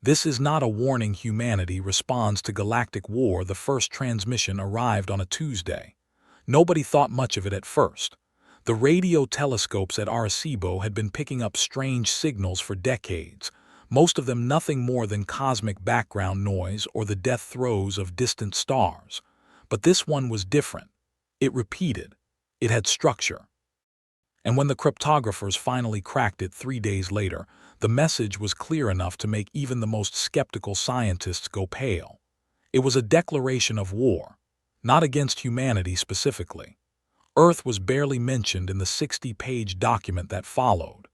This is not a warning humanity responds to galactic war. The first transmission arrived on a Tuesday. Nobody thought much of it at first. The radio telescopes at Arecibo had been picking up strange signals for decades, most of them nothing more than cosmic background noise or the death throes of distant stars. But this one was different. It repeated. It had structure. And when the cryptographers finally cracked it 3 days later, the message was clear enough to make even the most skeptical scientists go pale. It was a declaration of war, not against humanity specifically. Earth was barely mentioned in the 60-page document that followed.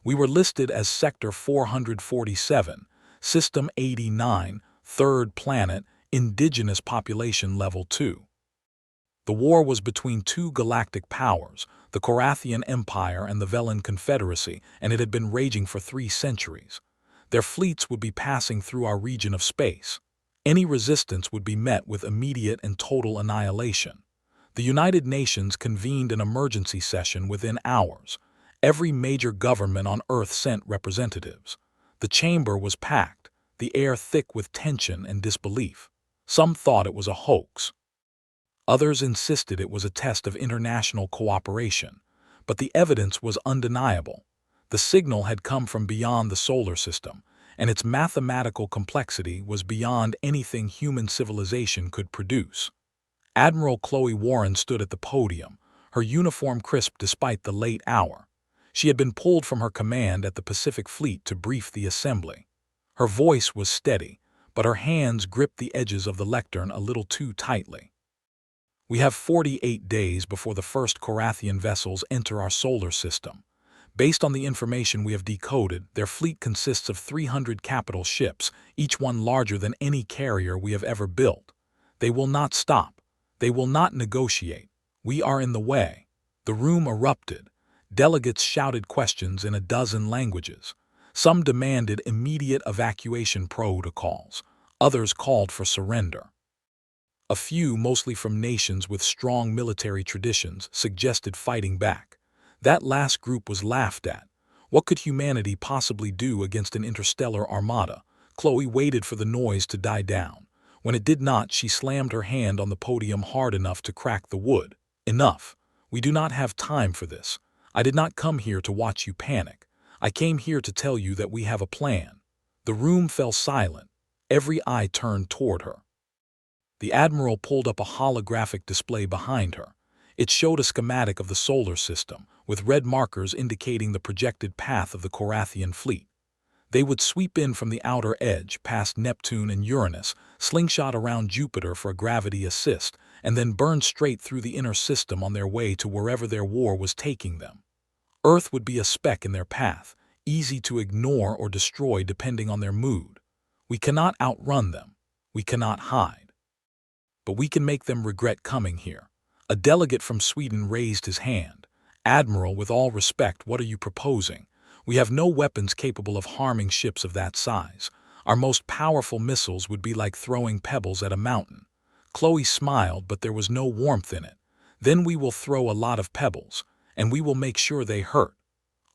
We were listed as Sector 447, System 89, Third Planet, Indigenous Population Level 2. The war was between two galactic powers, the Korathian Empire and the Velan Confederacy, and it had been raging for 3 centuries. Their fleets would be passing through our region of space. Any resistance would be met with immediate and total annihilation. The United Nations convened an emergency session within hours. Every major government on Earth sent representatives. The chamber was packed, the air thick with tension and disbelief. Some thought it was a hoax. Others insisted it was a test of international cooperation, but the evidence was undeniable. The signal had come from beyond the solar system, and its mathematical complexity was beyond anything human civilization could produce. Admiral Chloe Warren stood at the podium, her uniform crisp despite the late hour. She had been pulled from her command at the Pacific Fleet to brief the assembly. Her voice was steady, but her hands gripped the edges of the lectern a little too tightly. We have 48 days before the first Korathian vessels enter our solar system. Based on the information we have decoded, their fleet consists of 300 capital ships, each one larger than any carrier we have ever built. They will not stop. They will not negotiate. We are in the way. The room erupted. Delegates shouted questions in a dozen languages. Some demanded immediate evacuation protocols. Others called for surrender. A few, mostly from nations with strong military traditions, suggested fighting back. That last group was laughed at. What could humanity possibly do against an interstellar armada? Chloe waited for the noise to die down. When it did not, she slammed her hand on the podium hard enough to crack the wood. Enough. We do not have time for this. I did not come here to watch you panic. I came here to tell you that we have a plan. The room fell silent. Every eye turned toward her. The Admiral pulled up a holographic display behind her. It showed a schematic of the solar system, with red markers indicating the projected path of the Korathian fleet. They would sweep in from the outer edge, past Neptune and Uranus, slingshot around Jupiter for a gravity assist, and then burn straight through the inner system on their way to wherever their war was taking them. Earth would be a speck in their path, easy to ignore or destroy depending on their mood. We cannot outrun them. We cannot hide. But we can make them regret coming here. A delegate from Sweden raised his hand. Admiral, with all respect, what are you proposing? We have no weapons capable of harming ships of that size. Our most powerful missiles would be like throwing pebbles at a mountain. Chloe smiled, but there was no warmth in it. Then we will throw a lot of pebbles, and we will make sure they hurt.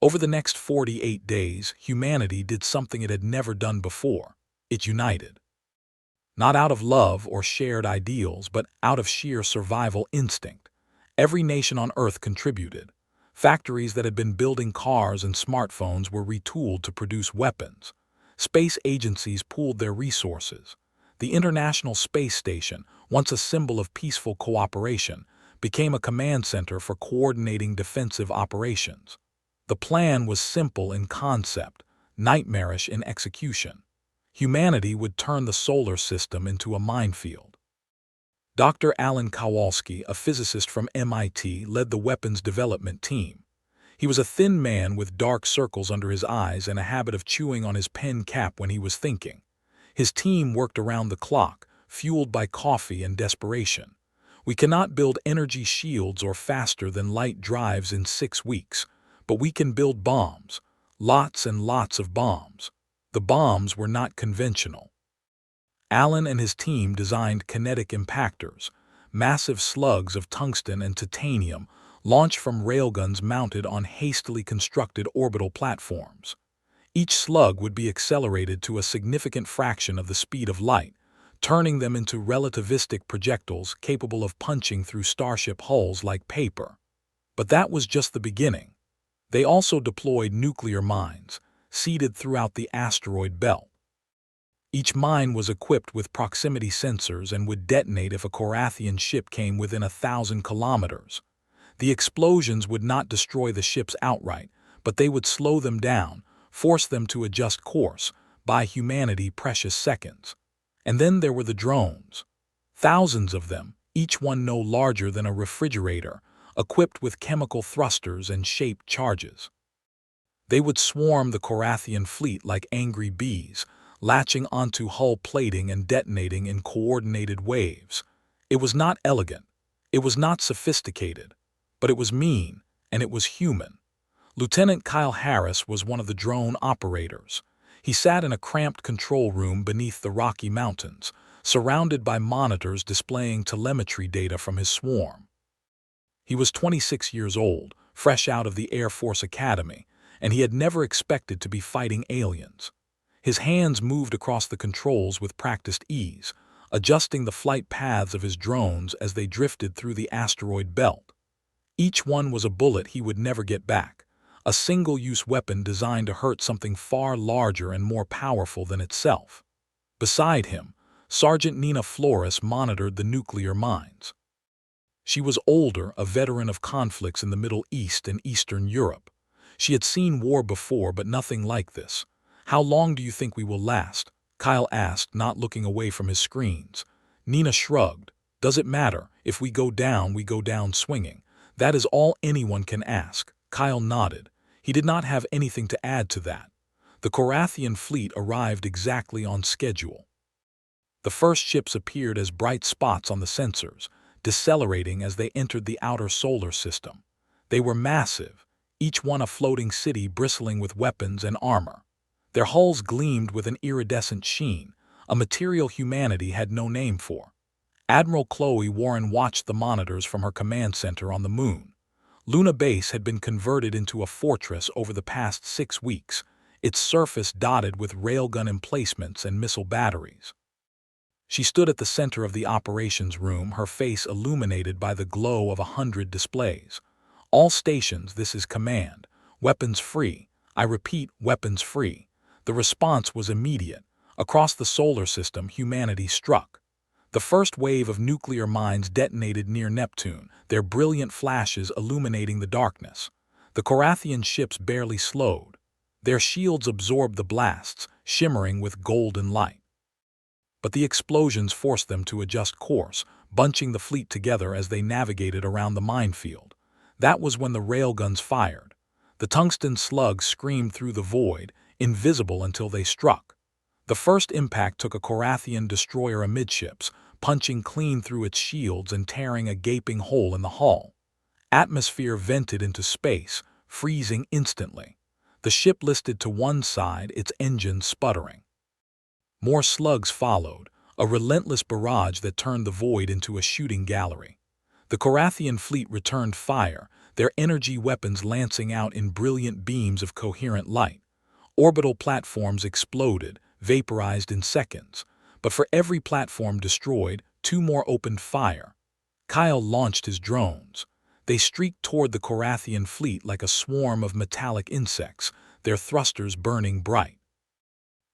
Over the next 48 days, humanity did something it had never done before. It united. Not out of love or shared ideals, but out of sheer survival instinct. Every nation on Earth contributed. Factories that had been building cars and smartphones were retooled to produce weapons. Space agencies pooled their resources. The International Space Station, once a symbol of peaceful cooperation, became a command center for coordinating defensive operations. The plan was simple in concept, nightmarish in execution. Humanity would turn the solar system into a minefield. Dr. Alan Kowalski, a physicist from MIT, led the weapons development team. He was a thin man with dark circles under his eyes and a habit of chewing on his pen cap when he was thinking. His team worked around the clock, fueled by coffee and desperation. We cannot build energy shields or faster than light drives in 6 weeks, but we can build bombs, lots and lots of bombs. The bombs were not conventional. Allen and his team designed kinetic impactors, massive slugs of tungsten and titanium launched from railguns mounted on hastily constructed orbital platforms. Each slug would be accelerated to a significant fraction of the speed of light, turning them into relativistic projectiles capable of punching through starship hulls like paper. But that was just the beginning. They also deployed nuclear mines, seeded throughout the asteroid belt. Each mine was equipped with proximity sensors and would detonate if a Korathian ship came within 1,000 kilometers. The explosions would not destroy the ships outright, but they would slow them down, force them to adjust course, buy humanity precious seconds. And then there were the drones. Thousands of them, each one no larger than a refrigerator, equipped with chemical thrusters and shaped charges. They would swarm the Korathian fleet like angry bees, latching onto hull plating and detonating in coordinated waves. It was not elegant, it was not sophisticated, but it was mean, and it was human. Lieutenant Kyle Harris was one of the drone operators. He sat in a cramped control room beneath the Rocky Mountains, surrounded by monitors displaying telemetry data from his swarm. He was 26 years old, fresh out of the Air Force Academy, and he had never expected to be fighting aliens. His hands moved across the controls with practiced ease, adjusting the flight paths of his drones as they drifted through the asteroid belt. Each one was a bullet he would never get back, a single-use weapon designed to hurt something far larger and more powerful than itself. Beside him, Sergeant Nina Flores monitored the nuclear mines. She was older, a veteran of conflicts in the Middle East and Eastern Europe. She had seen war before, but nothing like this. "How long do you think we will last?" Kyle asked, not looking away from his screens. Nina shrugged. "Does it matter? If we go down swinging. That is all anyone can ask." Kyle nodded. He did not have anything to add to that. The Korathian fleet arrived exactly on schedule. The first ships appeared as bright spots on the sensors, decelerating as they entered the outer solar system. They were massive, each one a floating city bristling with weapons and armor. Their hulls gleamed with an iridescent sheen, a material humanity had no name for. Admiral Chloe Warren watched the monitors from her command center on the moon. Luna Base had been converted into a fortress over the past 6 weeks, its surface dotted with railgun emplacements and missile batteries. She stood at the center of the operations room, her face illuminated by the glow of 100 displays. "All stations, this is command. Weapons free. I repeat, weapons free." The response was immediate. Across the solar system, humanity struck. The first wave of nuclear mines detonated near Neptune, their brilliant flashes illuminating the darkness. The Korathian ships barely slowed. Their shields absorbed the blasts, shimmering with golden light. But the explosions forced them to adjust course, bunching the fleet together as they navigated around the minefield. That was when the railguns fired. The tungsten slugs screamed through the void, invisible until they struck. The first impact took a Korathian destroyer amidships, punching clean through its shields and tearing a gaping hole in the hull. Atmosphere vented into space, freezing instantly. The ship listed to one side, its engines sputtering. More slugs followed, a relentless barrage that turned the void into a shooting gallery. The Korathian fleet returned fire, their energy weapons lancing out in brilliant beams of coherent light. Orbital platforms exploded, vaporized in seconds, but for every platform destroyed, 2 more opened fire. Kyle launched his drones. They streaked toward the Korathian fleet like a swarm of metallic insects, their thrusters burning bright.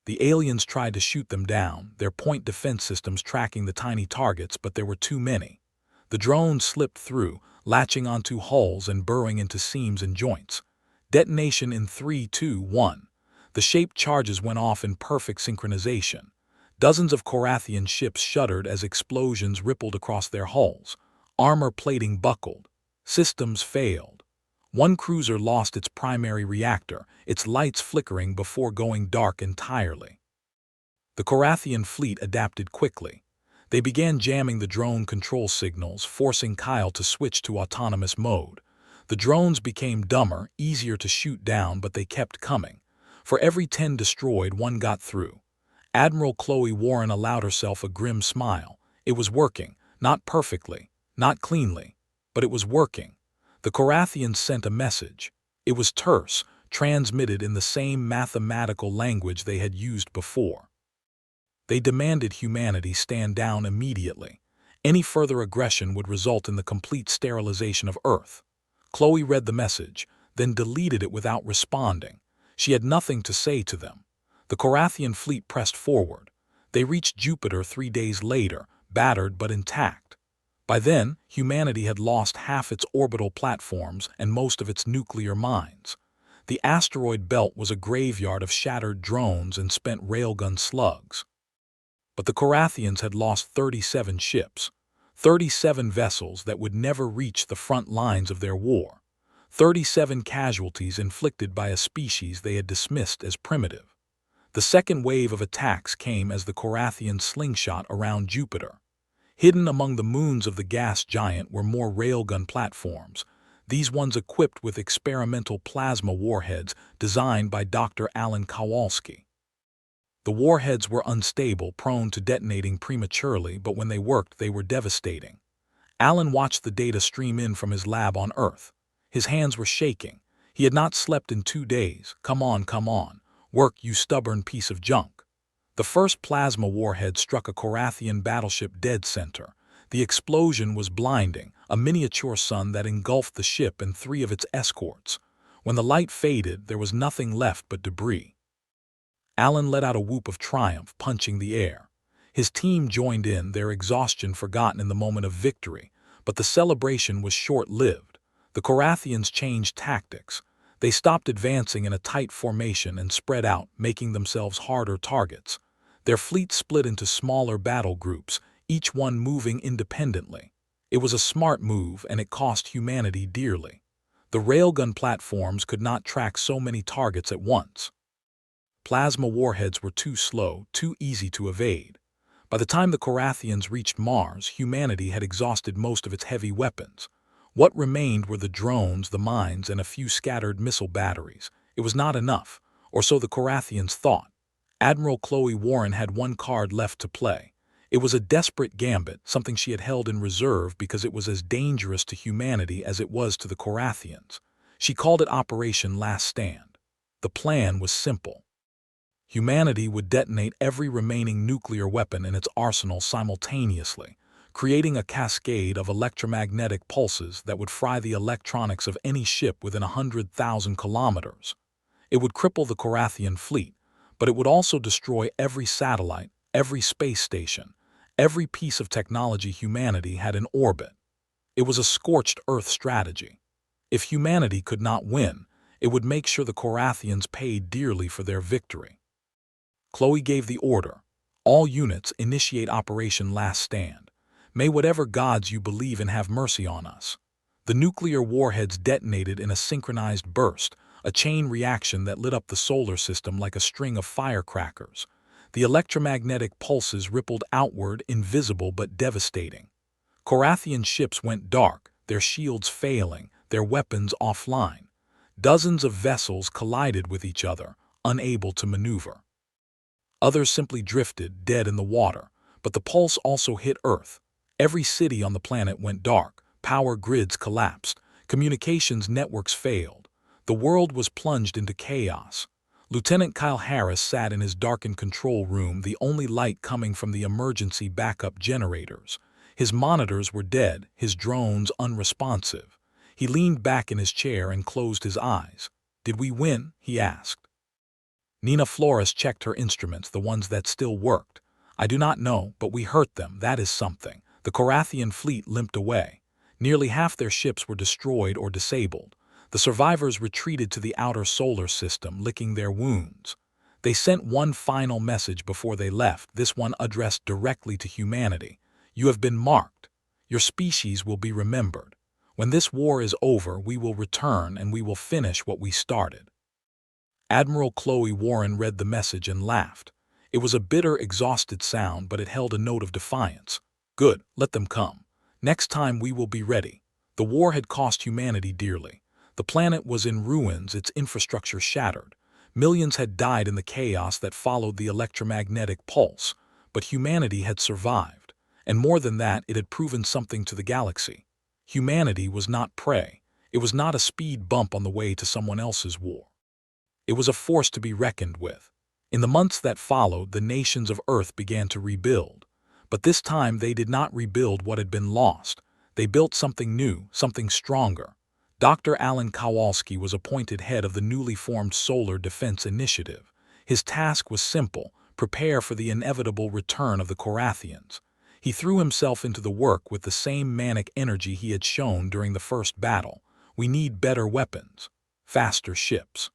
The aliens tried to shoot them down, their point defense systems tracking the tiny targets, but there were too many. The drones slipped through, latching onto hulls and burrowing into seams and joints. Detonation in 3, 2, 1. The shaped charges went off in perfect synchronization. Dozens of Korathian ships shuddered as explosions rippled across their hulls. Armor plating buckled. Systems failed. One cruiser lost its primary reactor, its lights flickering before going dark entirely. The Korathian fleet adapted quickly. They began jamming the drone control signals, forcing Kyle to switch to autonomous mode. The drones became dumber, easier to shoot down, but they kept coming. For every 10 destroyed, 1 got through. Admiral Chloe Warren allowed herself a grim smile. It was working, not perfectly, not cleanly, but it was working. The Korathians sent a message. It was terse, transmitted in the same mathematical language they had used before. They demanded humanity stand down immediately. Any further aggression would result in the complete sterilization of Earth. Chloe read the message, then deleted it without responding. She had nothing to say to them. The Korathian fleet pressed forward. They reached Jupiter 3 days later, battered but intact. By then, humanity had lost half its orbital platforms and most of its nuclear mines. The asteroid belt was a graveyard of shattered drones and spent railgun slugs. But the Korathians had lost 37 ships, 37 vessels that would never reach the front lines of their war, 37 casualties inflicted by a species they had dismissed as primitive. The second wave of attacks came as the Korathians slingshot around Jupiter. Hidden among the moons of the gas giant were more railgun platforms, these ones equipped with experimental plasma warheads designed by Dr. Alan Kowalski. The warheads were unstable, prone to detonating prematurely, but when they worked, they were devastating. Alan watched the data stream in from his lab on Earth. His hands were shaking. He had not slept in 2 days. Come on. Work, you stubborn piece of junk. The first plasma warhead struck a Korathian battleship dead center. The explosion was blinding, a miniature sun that engulfed the ship and 3 of its escorts. When the light faded, there was nothing left but debris. Alan let out a whoop of triumph, punching the air. His team joined in, their exhaustion forgotten in the moment of victory, but the celebration was short-lived. The Korathians changed tactics. They stopped advancing in a tight formation and spread out, making themselves harder targets. Their fleet split into smaller battle groups, each one moving independently. It was a smart move, and it cost humanity dearly. The railgun platforms could not track so many targets at once. Plasma warheads were too slow, too easy to evade. By the time the Korathians reached Mars, humanity had exhausted most of its heavy weapons. What remained were the drones, the mines, and a few scattered missile batteries. It was not enough, or so the Korathians thought. Admiral Chloe Warren had one card left to play. It was a desperate gambit, something she had held in reserve because it was as dangerous to humanity as it was to the Korathians. She called it Operation Last Stand. The plan was simple. Humanity would detonate every remaining nuclear weapon in its arsenal simultaneously, creating a cascade of electromagnetic pulses that would fry the electronics of any ship within 100,000 kilometers. It would cripple the Korathian fleet, but it would also destroy every satellite, every space station, every piece of technology humanity had in orbit. It was a scorched earth strategy. If humanity could not win, it would make sure the Korathians paid dearly for their victory. Chloe gave the order. All units initiate Operation Last Stand. May whatever gods you believe in have mercy on us. The nuclear warheads detonated in a synchronized burst, a chain reaction that lit up the solar system like a string of firecrackers. The electromagnetic pulses rippled outward, invisible but devastating. Korathian ships went dark, their shields failing, their weapons offline. Dozens of vessels collided with each other, unable to maneuver. Others simply drifted, dead in the water, but the pulse also hit Earth. Every city on the planet went dark, power grids collapsed, communications networks failed. The world was plunged into chaos. Lieutenant Kyle Harris sat in his darkened control room, the only light coming from the emergency backup generators. His monitors were dead, his drones unresponsive. He leaned back in his chair and closed his eyes. "Did we win?" he asked. Nina Flores checked her instruments, the ones that still worked. "I do not know, but we hurt them, that is something." The Korathian fleet limped away. Nearly half their ships were destroyed or disabled. The survivors retreated to the outer solar system, licking their wounds. They sent one final message before they left, this one addressed directly to humanity. "You have been marked. Your species will be remembered. When this war is over, we will return and we will finish what we started." Admiral Chloe Warren read the message and laughed. It was a bitter, exhausted sound, but it held a note of defiance. "Good, let them come. Next time we will be ready." The war had cost humanity dearly. The planet was in ruins, its infrastructure shattered. Millions had died in the chaos that followed the electromagnetic pulse, but humanity had survived. And more than that, it had proven something to the galaxy. Humanity was not prey. It was not a speed bump on the way to someone else's war. It was a force to be reckoned with. In the months that followed, the nations of Earth began to rebuild. But this time they did not rebuild what had been lost. They built something new, something stronger. Dr. Alan Kowalski was appointed head of the newly formed Solar Defense Initiative. His task was simple: prepare for the inevitable return of the Korathians. He threw himself into the work with the same manic energy he had shown during the first battle. We need better weapons, faster ships,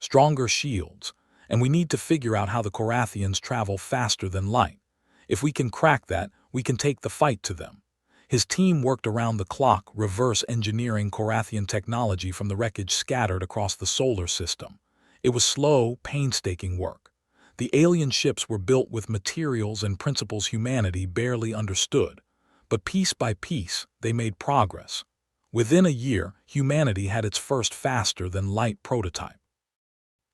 stronger shields, and we need to figure out how the Korathians travel faster than light. If we can crack that, we can take the fight to them. His team worked around the clock, reverse engineering Korathian technology from the wreckage scattered across the solar system. It was slow, painstaking work. The alien ships were built with materials and principles humanity barely understood. But piece by piece, they made progress. Within a year, humanity had its first faster-than-light prototype.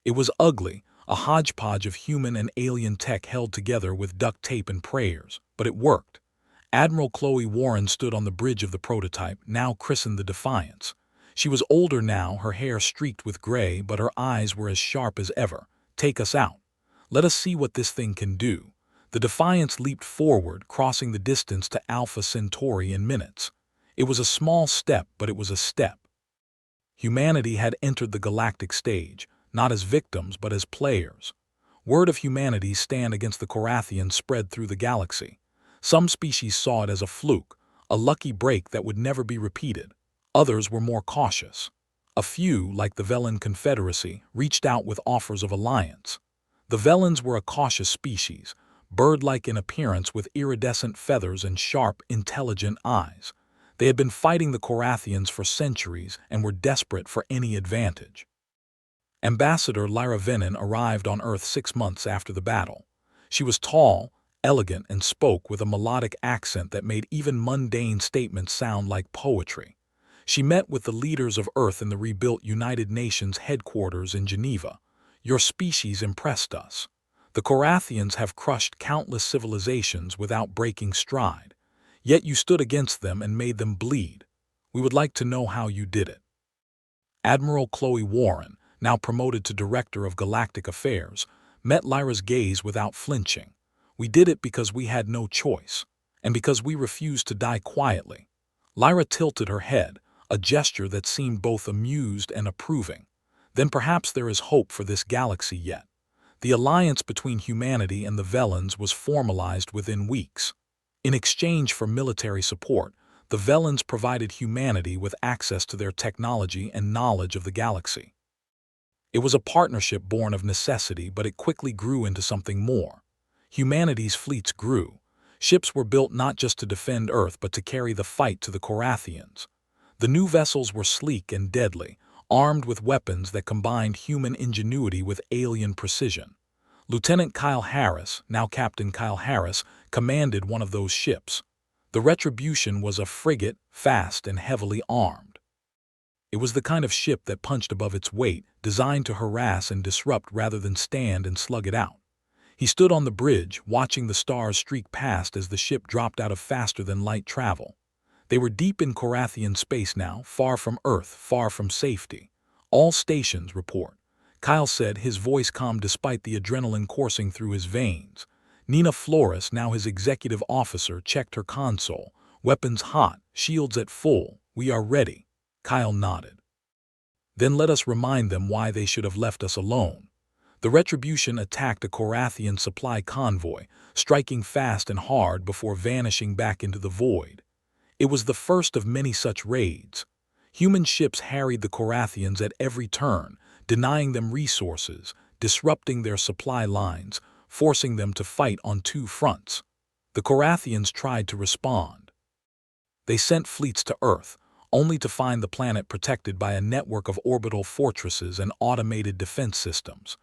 It was ugly, a hodgepodge of human and alien tech held together with duct tape and prayers, but it worked. Admiral Chloe Warren stood on the bridge of the prototype, now christened the Defiance. She was older now, her hair streaked with gray, but her eyes were as sharp as ever. "Take us out. Let us see what this thing can do." The Defiance leaped forward, crossing the distance to Alpha Centauri in minutes. It was a small step, but it was a step. Humanity had entered the galactic stage, not as victims but as players. Word of humanity's stand against the Korathians spread through the galaxy. Some species saw it as a fluke, a lucky break that would never be repeated. Others were more cautious. A few, like the Velan Confederacy, reached out with offers of alliance. The Velans were a cautious species, bird-like in appearance with iridescent feathers and sharp, intelligent eyes. They had been fighting the Korathians for centuries and were desperate for any advantage. Ambassador Lyra Venin arrived on Earth 6 months after the battle. She was tall, elegant, and spoke with a melodic accent that made even mundane statements sound like poetry. She met with the leaders of Earth in the rebuilt United Nations headquarters in Geneva. "Your species impressed us. The Korathians have crushed countless civilizations without breaking stride. Yet you stood against them and made them bleed. We would like to know how you did it." Admiral Chloe Warren, now promoted to Director of Galactic Affairs, met Lyra's gaze without flinching. "We did it because we had no choice, and because we refused to die quietly." Lyra tilted her head, a gesture that seemed both amused and approving. "Then perhaps there is hope for this galaxy yet." The alliance between humanity and the Velans was formalized within weeks. In exchange for military support, the Velans provided humanity with access to their technology and knowledge of the galaxy. It was a partnership born of necessity, but it quickly grew into something more. Humanity's fleets grew. Ships were built not just to defend Earth, but to carry the fight to the Korathians. The new vessels were sleek and deadly, armed with weapons that combined human ingenuity with alien precision. Lieutenant Kyle Harris, now Captain Kyle Harris, commanded one of those ships. The Retribution was a frigate, fast and heavily armed. It was the kind of ship that punched above its weight, designed to harass and disrupt rather than stand and slug it out. He stood on the bridge, watching the stars streak past as the ship dropped out of faster-than-light travel. They were deep in Korathian space now, far from Earth, far from safety. "All stations report," Kyle said, his voice calm despite the adrenaline coursing through his veins. Nina Flores, now his executive officer, checked her console. "Weapons hot, shields at full. We are ready." Kyle nodded. "Then let us remind them why they should have left us alone." The Retribution attacked a Korathian supply convoy, striking fast and hard before vanishing back into the void. It was the first of many such raids. Human ships harried the Korathians at every turn, denying them resources, disrupting their supply lines, forcing them to fight on 2 fronts. The Korathians tried to respond. They sent fleets to Earth, only to find the planet protected by a network of orbital fortresses and automated defense systems.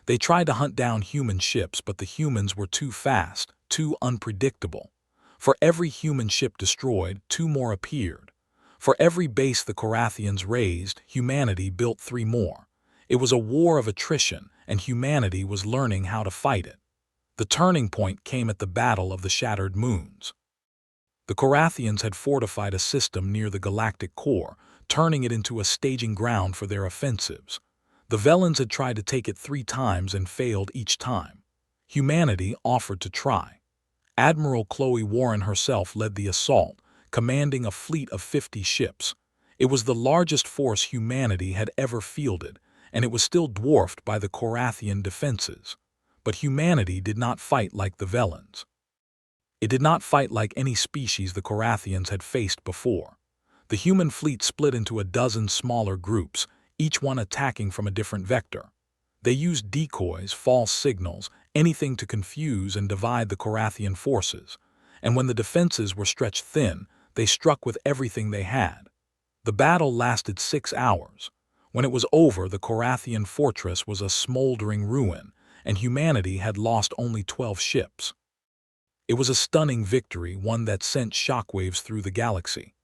They tried to hunt down human ships, but the humans were too fast, too unpredictable. For every human ship destroyed, 2 more appeared. For every base the Korathians razed, humanity built 3 more. It was a war of attrition, and humanity was learning how to fight it. The turning point came at the Battle of the Shattered Moons. The Korathians had fortified a system near the galactic core, turning it into a staging ground for their offensives. The Velans had tried to take it 3 times and failed each time. Humanity offered to try. Admiral Chloe Warren herself led the assault, commanding a fleet of 50 ships. It was the largest force humanity had ever fielded, and it was still dwarfed by the Korathian defenses. But humanity did not fight like the Velans. It did not fight like any species the Korathians had faced before. The human fleet split into a dozen smaller groups, each one attacking from a different vector. They used decoys, false signals, anything to confuse and divide the Korathian forces, and when the defenses were stretched thin, they struck with everything they had. The battle lasted 6 hours. When it was over, the Korathian fortress was a smoldering ruin, and humanity had lost only 12 ships. It was a stunning victory, one that sent shockwaves through the galaxy.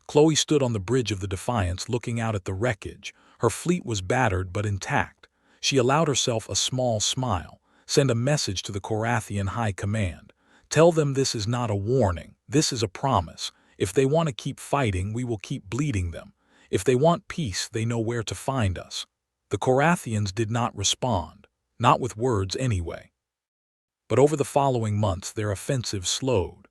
Chloe stood on the bridge of the Defiance looking out at the wreckage. Her fleet was battered but intact. She allowed herself a small smile. Send a message to the Korathian High Command. Tell them this is not a warning, this is a promise. If they want to keep fighting, we will keep bleeding them. If they want peace, they know where to find us. The Korathians did not respond, not with words anyway. But over the following months, their offensive slowed.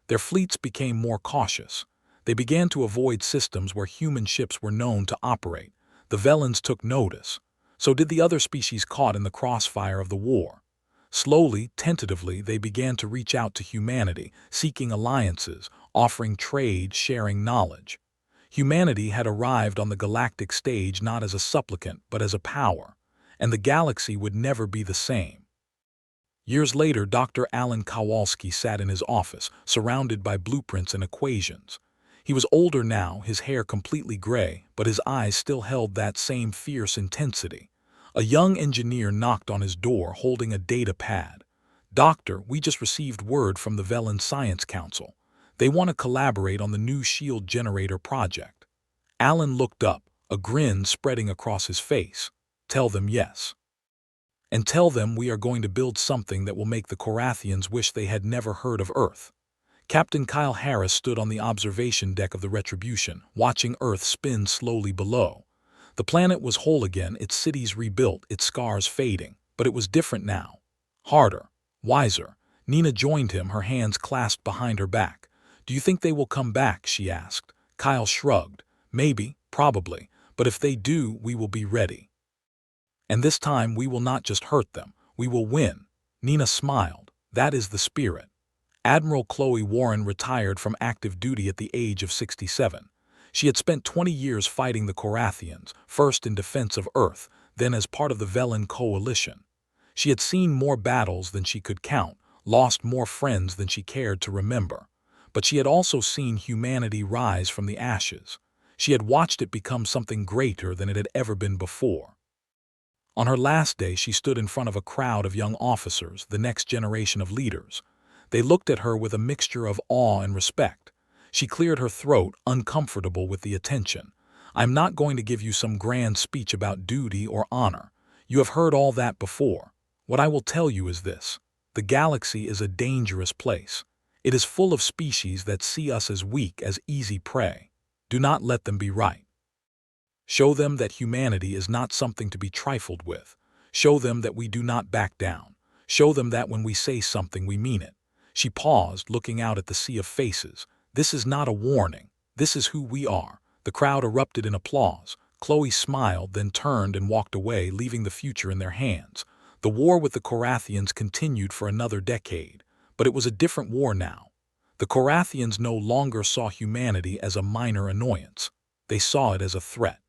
Their fleets became more cautious. They began to avoid systems where human ships were known to operate. The Velans took notice. So did the other species caught in the crossfire of the war. Slowly, tentatively, they began to reach out to humanity, seeking alliances, offering trade, sharing knowledge. Humanity had arrived on the galactic stage not as a supplicant, but as a power, and the galaxy would never be the same. Years later, Dr. Alan Kowalski sat in his office, surrounded by blueprints and equations. He was older now, his hair completely gray, but his eyes still held that same fierce intensity. A young engineer knocked on his door holding a data pad. "Doctor, we just received word from the Velan Science Council. They want to collaborate on the new shield generator project." Alan looked up, a grin spreading across his face. "Tell them yes. And tell them we are going to build something that will make the Korathians wish they had never heard of Earth." Captain Kyle Harris stood on the observation deck of the Retribution, watching Earth spin slowly below. The planet was whole again, its cities rebuilt, its scars fading, but it was different now. Harder, wiser. Nina joined him, her hands clasped behind her back. "Do you think they will come back?" she asked. Kyle shrugged. "Maybe, probably, but if they do, we will be ready. And this time we will not just hurt them, we will win." Nina smiled. "That is the spirit." Admiral Chloe Warren retired from active duty at the age of 67. She had spent 20 years fighting the Korathians, first in defense of Earth, then as part of the Velan coalition. She had seen more battles than she could count, lost more friends than she cared to remember. But she had also seen humanity rise from the ashes. She had watched it become something greater than it had ever been before. On her last day, she stood in front of a crowd of young officers, the next generation of leaders. They looked at her with a mixture of awe and respect. She cleared her throat, uncomfortable with the attention. "I'm not going to give you some grand speech about duty or honor. You have heard all that before. What I will tell you is this. The galaxy is a dangerous place. It is full of species that see us as weak, as easy prey. Do not let them be right. Show them that humanity is not something to be trifled with. Show them that we do not back down. Show them that when we say something, we mean it." She paused, looking out at the sea of faces. "This is not a warning. This is who we are." The crowd erupted in applause. Chloe smiled, then turned and walked away, leaving the future in their hands. The war with the Korathians continued for another decade, but it was a different war now. The Korathians no longer saw humanity as a minor annoyance. They saw it as a threat.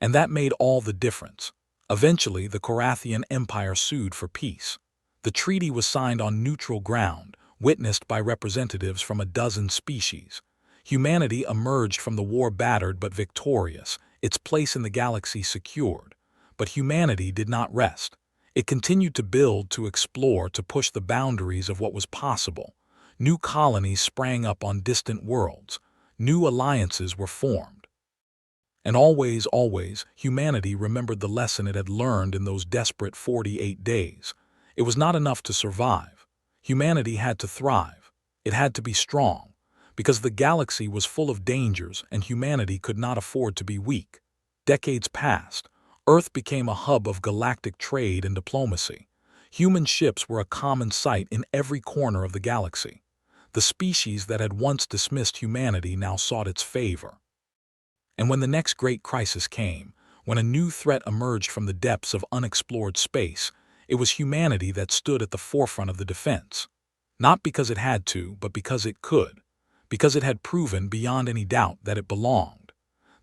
And that made all the difference. Eventually, the Korathian Empire sued for peace. The treaty was signed on neutral ground, witnessed by representatives from a dozen species. Humanity emerged from the war battered but victorious, its place in the galaxy secured. But humanity did not rest. It continued to build, to explore, to push the boundaries of what was possible. New colonies sprang up on distant worlds. New alliances were formed. And always, humanity remembered the lesson it had learned in those desperate 48 days. It was not enough to survive. Humanity had to thrive. It had to be strong, because the galaxy was full of dangers and humanity could not afford to be weak. Decades passed. Earth became a hub of galactic trade and diplomacy. Human ships were a common sight in every corner of the galaxy. The species that had once dismissed humanity now sought its favor. And when the next great crisis came, when a new threat emerged from the depths of unexplored space, it was humanity that stood at the forefront of the defense. Not because it had to, but because it could. Because it had proven beyond any doubt that it belonged.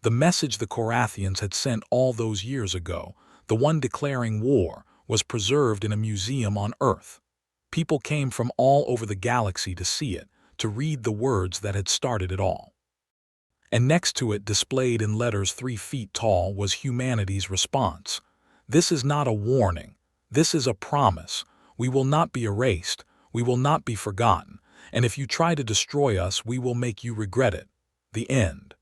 The message the Korathians had sent all those years ago, the one declaring war, was preserved in a museum on Earth. People came from all over the galaxy to see it, to read the words that had started it all. And next to it, displayed in letters 3 feet tall, was humanity's response. This is not a warning. This is a promise. We will not be erased. We will not be forgotten. And if you try to destroy us, we will make you regret it. The end.